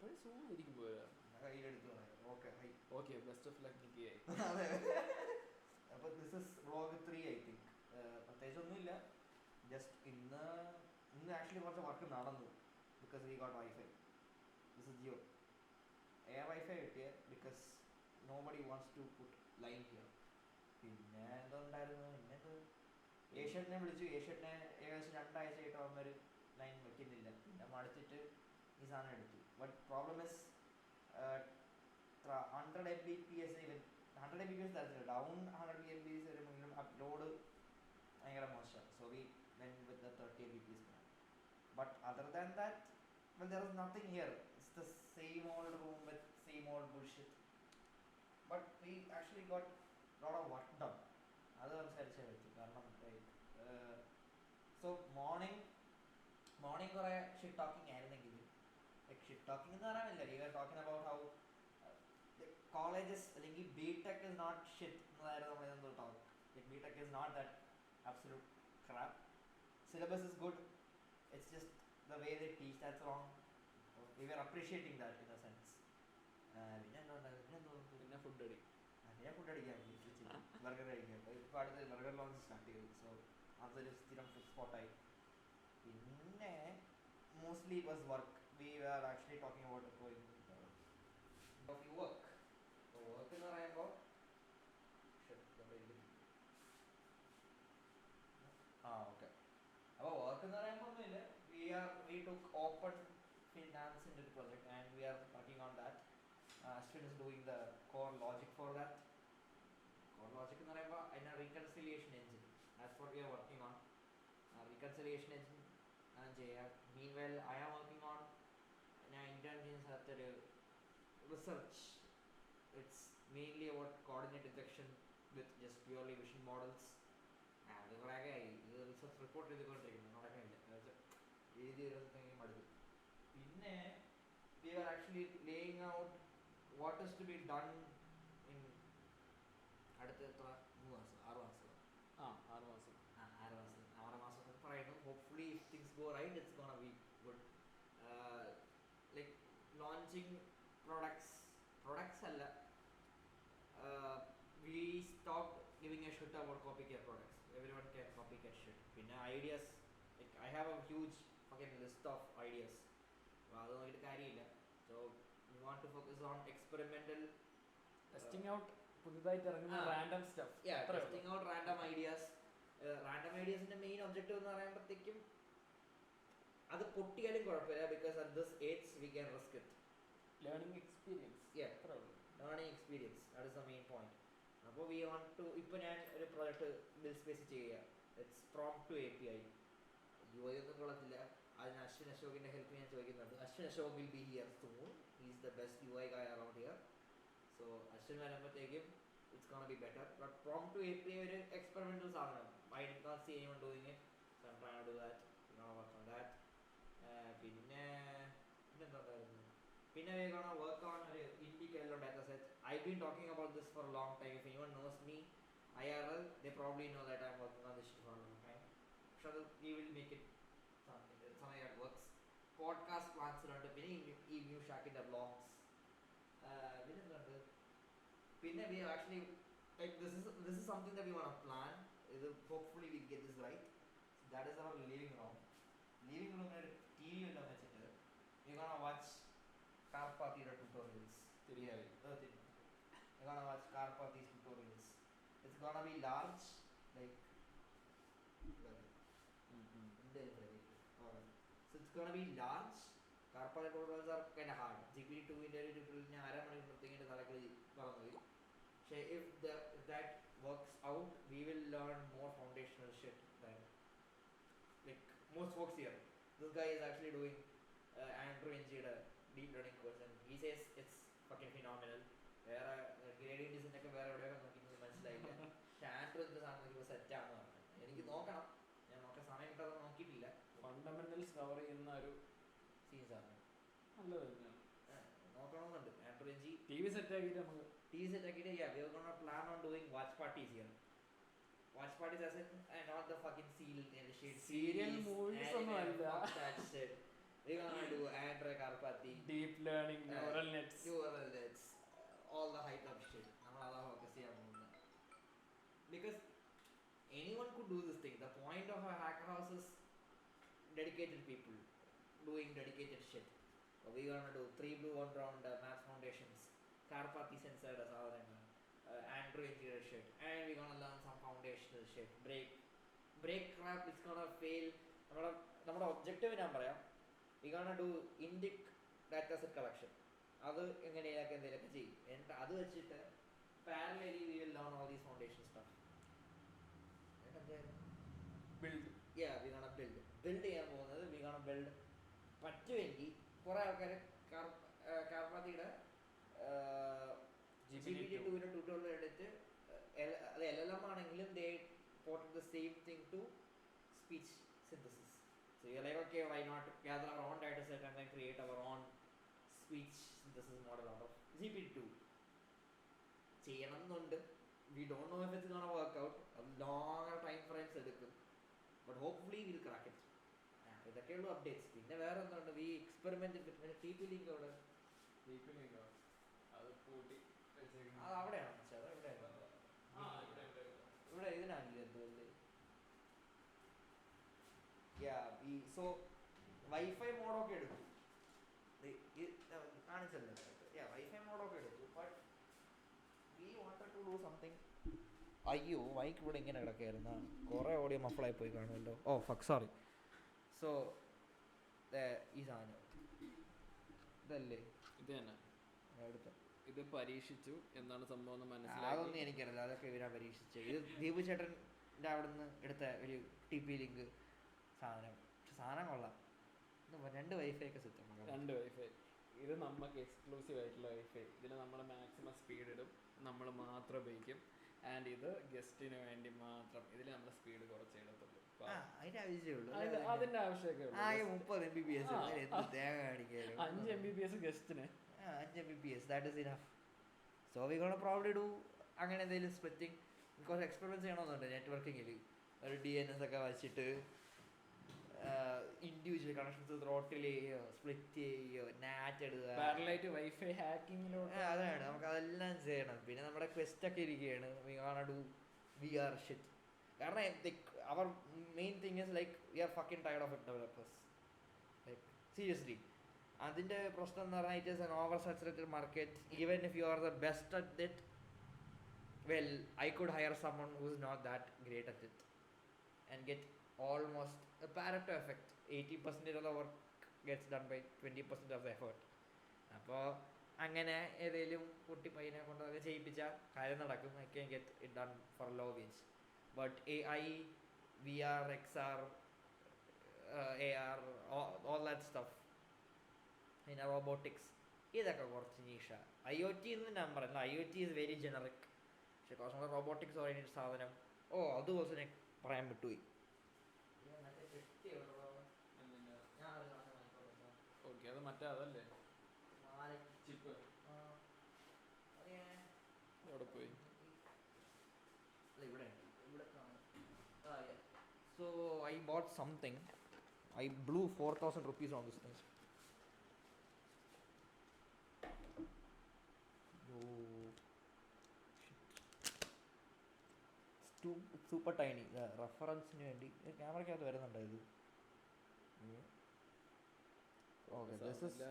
അവർ സൂണായിരിക്കും പോരാ. കയ്യിലെടുത്തു okay okay best of luck നിൽക്കുകയായി. അതെ. അപ്പോൾ this is vlog 3 I think. പ്രത്യേകിച്ചൊന്നുമില്ല. ജസ്റ്റ് ഇന്ന് ആക്ച്വലി കുറച്ച് വർക്ക് നടന്നു. Because we got wifi. This is Jio air wifi കിട്ടിയ because nobody wants to put line here. പിന്നെ എന്തുണ്ടായിരുന്നു, പിന്നെ ഏഷ്യനെ വിളിച്ചു. ഏഷ്യനെ ഏകദേശം 2 ആഴ്ചയായിട്ട് അവന്മാർ ലൈൻ വയ്ക്കുന്നില്ല. പിന്നെ മടിച്ചിട്ട് ഈ സാധനം എടുത്തു. But problem is 100 Mbps 100 Mbps തരത്തില്ല. ഡൗൺ 100 Mbps വരുമെങ്കിലും അപ്ലോഡ് ഭയങ്കര മോശം. So we when with the 30 Mbps plan. But other than that well there is nothing here. It's the same old room with same old bullshit. But we actually got lot of work done. അത് സംസാരിച്ചേ പറ്റും. കാരണം so morning കുറേ shit talking ആയിരുന്നെങ്കിൽ like shit talking എന്ന് പറയാനില്ല. We are talking about how colleges അല്ലെങ്കിൽ BTech is not shit എന്നതായിരുന്നു നമ്മൾ talk. Like BTech is not that absolute crap. Syllabus is good. It's just the way they teach that's wrong. We were appreciating that in a sense. പിന്നെ food അടി അടിക്കാം, burger കഴിക്കാം. ഇപ്പോൾ അടുത്ത് burger lounge start ചെയ്തു. So അതൊരു സ്ഥിരം food സ്പോട്ടായി. പിന്നെ mostly it was work. We are actually talking about work. Work എന്ന് പറയുമ്പോൾ ഓക്കെ. അപ്പോൾ വർക്ക് എന്ന് പറയുമ്പോൾ ഒന്നുമില്ല. വി ടുക്ക് ഓപ്പൺ ഫിനാൻസിൻ്റെ ഒരു project and we are working on that. Ashwin is doing the core logic for that. Core logic എന്ന് പറയുമ്പോൾ അതിന് reconciliation engine. That's what we are working on. Reconciliation engine ചെയ്യാം. Mean well I am working on, ഞാൻ intern ചെയ്യുന്ന സ്ഥലത്തൊരു research. It's mainly about coordinate detection with just purely vision models. അത് കുറേയൊക്കെ ആയി. ഇത് റിസർച്ച് റിപ്പോർട്ട് ചെയ്തുകൊണ്ടിരിക്കുന്നു. നടക്കുന്നില്ല, എഴുതി വരുമ്പോഴത്തേക്കും അടുത്ത്. പിന്നെ we are actually laying out what is to be done in അടുത്ത എത്ര 3 മാസം 6 മാസം 6 മാസം പറയുന്നു. Hopefully if things go right it's gonna be good. Like launching products അല്ല. We stopped giving a shit about copycat products. Everyone can copycat shit. Pinna ideas, like I have a huge fucking list of ideas. Adu nokkittu കാര്യമില്ല. So we want to focus on experimental testing out പുതുതായിട്ട് ഇറങ്ങുന്ന random stuff. Yeah, testing out random ideas. Random ideas ന്റെ main objective എന്ന് പറയുമ്പോഴത്തേക്കും അത് പൊട്ടിയാലും കുഴപ്പമില്ല. because at this age we can risk it. Learning experience. Yeah, learning experience. That is the main point. അപ്പോൾ we want to, ഇപ്പോൾ ഞാൻ ഒരു project build space ചെയ്യുക. It's prompt to API. UI ഒന്നും കൊള്ളത്തില്ല. അതിന് അശ്വിൻ അശോകിൻ്റെ ഹെൽപ്പ് ഞാൻ ചോദിക്കുന്നുണ്ട്. Ashwin Ashok will be here soon. Is the best UI guy around here. So Ashwin വരുമ്പോഴത്തേക്കും it's gonna be better. But prompt to API ഒരു എക്സ്പെരിമെൻ്റൽ സാധനം. I did not see anyone doing it. So I am trying to do that. Work on that. പിന്നെന്തായിരുന്നു, പിന്നെ we're gonna work on a indie kernel data set. I've been talking about this for a long time. If anyone knows me IRL, they probably know that I'm working on this shit for a long time. So we will make it something that works. Podcast plans ഉണ്ട്. പിന്നെ ഈ new ഷാക്കിൻ്റെ vlogs. പിന്നെ we actually like this is something that we want to plan. Hopefully we get this right. So that is our living room. Living room ഒരു TV എല്ലാം വെച്ചിട്ട് we're gonna watch Karpathi's tutorials. You're gonna watch Karpathi's tutorials. It's gonna be large, like so it's gonna be large. Karpathi's tutorials are kind of hard. GPT-2 ന്റെ ഒരു tutorial ഞാൻ 1/2 മണിക്കൂറത്തേക്ക് തലക്കിൽ പറഞ്ഞു. പക്ഷേ if that works out, we will learn more foundational shit than like most folks here. This guy is actually doing Andrew Ng's deep learning course and he says it's fucking phenomenal. വേറെ ഗ്രേഡിയൻ ഡിസൈനൊക്കെ വേറെ എവിടെയൊക്കെ നോക്കിയത് മനസ്സിലായില്ല. പക്ഷെ ആൻഡ്രോ എന്ത് സാധനം നോക്കിയപ്പോൾ സെറ്റാണെന്ന് പറഞ്ഞു. എനിക്ക് നോക്കണം, ഞാൻ നോക്കാൻ സമയം കിട്ടാതെ നോക്കിയിട്ടില്ല. ഫണ്ടമെന്റൽസ് കവർ ചെയ്യുന്ന ഒരു സീൻസാണ്, നല്ലത് തന്നെയാണ്. നോക്കണമെന്നുണ്ട്. ആൻഡ്രോ ജി TV സെറ്റ് ആക്കിയിട്ട് നമുക്ക് yeah, we are gonna plan on doing watch parties here. Watch parties as in not the fucking serial movies ഒന്നും അല്ല. that shit. we're gonna do Andre Karpathy, deep learning, neural nets. neural nets, all the hype up shit. നമ്മൾ അതാ focus ചെയ്യാൻ പോകുന്നത്. Because anyone could do this thing. The point of a hacker house is dedicated people doing dedicated shit. So we're gonna do 3 blue 1 brown math foundations, Karpathy sensor as all Andrew engineer shit, and we're gonna learn some foundational shit. Break crap is gonna fail. നമ്മുടെ objective ഞാൻ പറയാം. we gonna do indic data set collection. അത് എങ്ങനെയൊക്കെ എന്തെങ്കിലുമൊക്കെ ചെയ്യും. എന്നിട്ട് അത് വെച്ചിട്ട് parallelly we will learn all these foundation stuff. Build. Yeah, we gonna build ചെയ്യാൻ പോകുന്നത്. we gonna build പറ്റുമെങ്കിൽ കുറെ ആൾക്കാർ കാർപ്പാത്തിയുടെ GPT-2 ട്യൂട്ടോറിയൽ എടുത്ത് അത് LLM ആണെങ്കിലും they ported the same thing to speech synthesis. So you're like, okay, why not gather our own data set and then create our own speech synthesis model out of GPT-2. ചെയ്യണം എന്നുണ്ട്. We don't know if it's gonna work out. Longer time frames എടുക്കും. But hopefully we'll crack it. ഇതൊക്കെയുള്ള updates. പിന്നെ വേറെ എന്തുണ്ട്? We experimented with TP-Link അവിടെ. അത് പൂട്ടി വെച്ചേക്കുന്നു. അത് അവിടെയാണ് വെച്ചത്. ഇവിടെ ഇതിനാണല്ലേ എന്തോല്ലേ. സോ വൈഫൈ മോഡൊക്കെ എടുക്കും. കാണിച്ചല്ലോ. വൈഫൈ മോഡൊക്കെ എടുക്കും. But we wanted to do something. അയ്യോ, മൈക്ക് ഇവിടെ ഇങ്ങനെ കിടക്കായിരുന്നു. കുറേ ഓഡിയോ മഫിളായി പോയി കാണുമല്ലോ. ഓ ഫക്ക്, സോറി. സോ ഈ സാധനം ഇതല്ലേ? ഇത് തന്നെ എടുത്ത ഇത് പരീക്ഷിച്ചു. എന്താണ് സംഭവം എന്ന് അതൊന്നും മനസ്സിലായി. എനിക്കറിയില്ല. അതൊക്കെ ഇവരാ പരീക്ഷിച്ചത്. ഇത് ദീപു ചേട്ടൻ്റെ അവിടെ നിന്ന് എടുത്ത ഒരു TP-Link സാധനം. പക്ഷെ സാധനം കൊള്ളാം. 2 വൈഫൈ ഒക്കെ സെറ്റ്. 2 വൈഫൈ. ഇത് നമുക്ക് എക്സ്ക്ലൂസീവ് ആയിട്ടുള്ള വൈഫൈ. ഇതിന് നമ്മൾ മാക്സിമം സ്പീഡ് ഇടും. നമ്മൾ മാത്രം ഉപയോഗിക്കും. ആൻഡ് ഇത് ഗസ്റ്റിന് വേണ്ടി മാത്രം. ഇതിൽ നമ്മൾ സ്പീഡ് കുറച്ച് എടുത്തുള്ളൂ. അതിന്റെ ആവശ്യമുള്ളൂ. അതിന്റെ ആവശ്യമൊക്കെ 30 Mbps തേങ്ങ കാണിക്കാനും. 5 Mbps ഗസ്റ്റിന്. 5 Mbps, that is enough. So we gonna probably do അങ്ങനെ എന്തെങ്കിലും സ്പ്ലിറ്റിംഗ്. കുറച്ച് എക്സ്പെരിമെൻസ് ചെയ്യണമെന്നുണ്ട് നെറ്റ്വർക്കിങ്ങിൽ. ഒരു DNS ഒക്കെ വെച്ചിട്ട് ഇൻഡിവിജ്വൽ കണക്ഷൻസ് ത്രോട്ടിൽ ചെയ്യുകയോ സ്പ്ലിറ്റ് ചെയ്യുകയോ നാറ്റ് എടുക്കുക. പാരലൈറ്റ് വൈഫൈ ഹാക്കിങ്ങിലോട്ട് അതാണ് നമുക്ക് അതെല്ലാം ചെയ്യണം. പിന്നെ നമ്മുടെ ക്വസ്റ്റ് ഒക്കെ ഇരിക്കുകയാണ്. we gonna do VR shit. കാരണം our main thing is like we are fucking tired of it developers. Like seriously. അതിൻ്റെ പ്രശ്നം എന്ന് പറഞ്ഞാൽ it is an oversaturated market. Even if you are the best at it, well, I could hire someone who is not that great at it and get almost a Pareto effect. 80% of the work gets done by 20% of the effort. അപ്പോൾ അങ്ങനെ ഏതെങ്കിലും കുട്ടി പയ്യനെ കൊണ്ട് അതൊക്കെ ചെയ്യിപ്പിച്ചാൽ കാര്യം നടക്കും. I can get it done for low wage. But AI, VR, XR, AR, all that stuff, പിന്നെ റോബോട്ടിക്സ്, ഇതൊക്കെ കുറച്ച് നീഷ. IoT എന്ന് ഞാൻ പറയില്ല. IoT is very generic. പക്ഷെ കുറച്ചും കൂടെ റോബോട്ടിക്സ് ഓറിയൻറ്റഡ് സാധനം. അത് കുറച്ച് ഞാൻ പറയാൻ വിട്ടുപോയി. ഓക്കെ, അത് മറ്റേ അതല്ലേ ചിപ്പ് അവിടെ പോയി. So I bought something. I blew 4,000 rupees on this thing. Super tiny. റെഫറൻസിന് വേണ്ടി ക്യാമറയ്ക്കകത്ത് വരുന്നുണ്ടോ ഇത്? ഓക്കെ, ദിസ് ഇസ്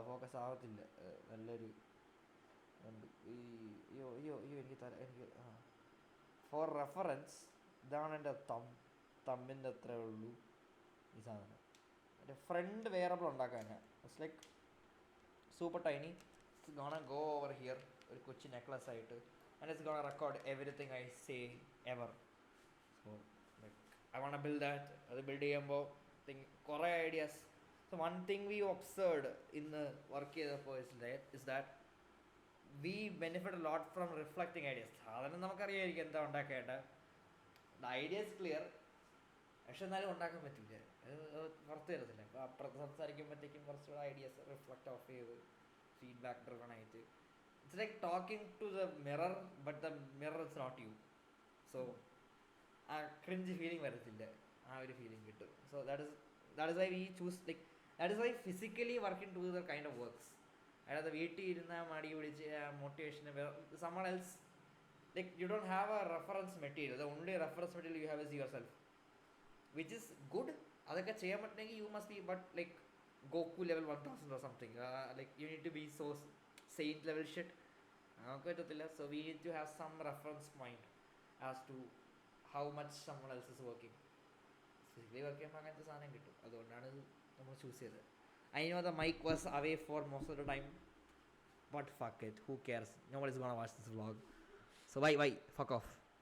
ഫോക്കസ് ആവത്തില്ല. നല്ലൊരു ഉണ്ട്. എനിക്ക് ഫോർ റെഫറൻസ് ഇതാണ് എൻ്റെ തമ്മിൻ്റെ അത്രേ ഉള്ളൂ ഈ സാധനം. എൻ്റെ ഫ്രണ്ട് വെയറബിൾ ഉണ്ടാക്കാനാണ്. It's like super tiny. It's gonna go over here, ഒരു കൊച്ചു നെക്ലസ് ആയിട്ട്. And it's gonna record everything I say ever. So like I wanna build that. അത് ബിൽഡ് ചെയ്യുമ്പോൾ കുറേ ideas. So one thing we observed in the work ചെയ്തപ്പോൾ is that we benefit a lot from reflecting ideas. സാധാരണ നമുക്കറിയാമായിരിക്കും എന്താ ഉണ്ടാക്കേണ്ടത്. The idea is clear, പക്ഷെ എന്നാലും ഉണ്ടാക്കാൻ പറ്റില്ല. പുറത്ത് തരത്തില്ല. അപ്പോൾ അപ്പുറത്ത് സംസാരിക്കുമ്പോഴത്തേക്കും കുറച്ചുകൂടെ ഐഡിയാസ് റിഫ്ലക്റ്റ് ഓഫ് ചെയ്ത് ഫീഡ്ബാക്ക് ഡ്രിവൺ ആയിട്ട്. It's like talking to the mirror, but the mirror is not you. So ആ ക്രിഞ്ച് ഫീലിംഗ് വരത്തില്ല. ആ ഒരു ഫീലിംഗ് കിട്ടും. So that is why we choose like that is why physically working together kind of works. അതായത് വീട്ടിൽ ഇരുന്നാൽ മടി പിടിച്ച് motivation someone else, like you don't have a reference material. The only reference material you have is yourself, which is good. അതൊക്കെ ചെയ്യാൻ പറ്റണമെങ്കിൽ you must be but like Goku level 1000 or something. Like you need to be so saint level shit. നമുക്ക് പറ്റത്തില്ല. So we need to have some reference point as to how much someone else is working. Physically work ചെയ്യുമ്പോൾ അങ്ങനത്തെ സാധനം കിട്ടും. അതുകൊണ്ടാണ് നമ്മൾ choose ചെയ്തത്. I know the mic was away for most of the time, but fuck it, who cares? Nobody's gonna watch this vlog. So bye, fuck off.